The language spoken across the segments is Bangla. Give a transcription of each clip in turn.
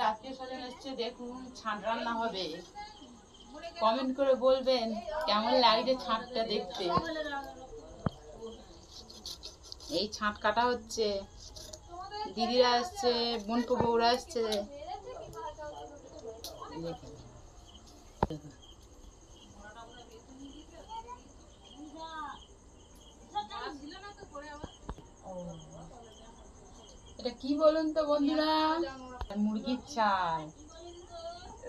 আত্মীয় স্বজন এসছে, দেখুন ছাঁট রান্না হবে। কমেন্ট করে বলবেন কেমন লাগছে ছাঁটটা দেখতে। এই ছাঁট কাটা হচ্ছে, দিদিরা আসছে, বোনপো বউরা আসছে। এটা কি বলুন তো বন্ধুরা, মুরগির চাল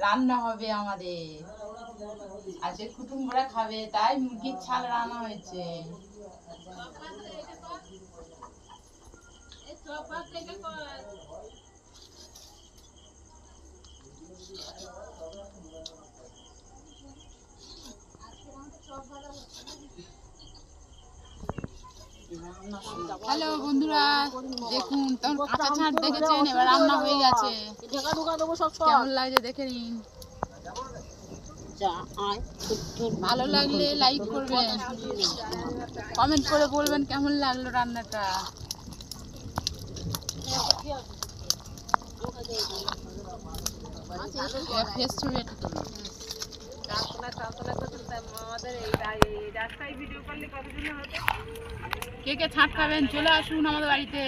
রান্না হবে আমাদের আজকে, কুটুম্বরা খাবে তাই মুরগির ছাল রান্না হয়েছে। হ্যালো বন্ধুরা, দেখুন তখন কাঁচা ছাঁট দেখেছেন, এবার রান্না হয়ে গেছে। কেমন লাগছে দেখে নিন। ভালো লাগলে লাইক করবেন, কমেন্ট করে বলবেন কেমন লাগলো রান্নাটা। কে কে ছাঁট খাবেন চলে আসুন আমাদের বাড়িতে।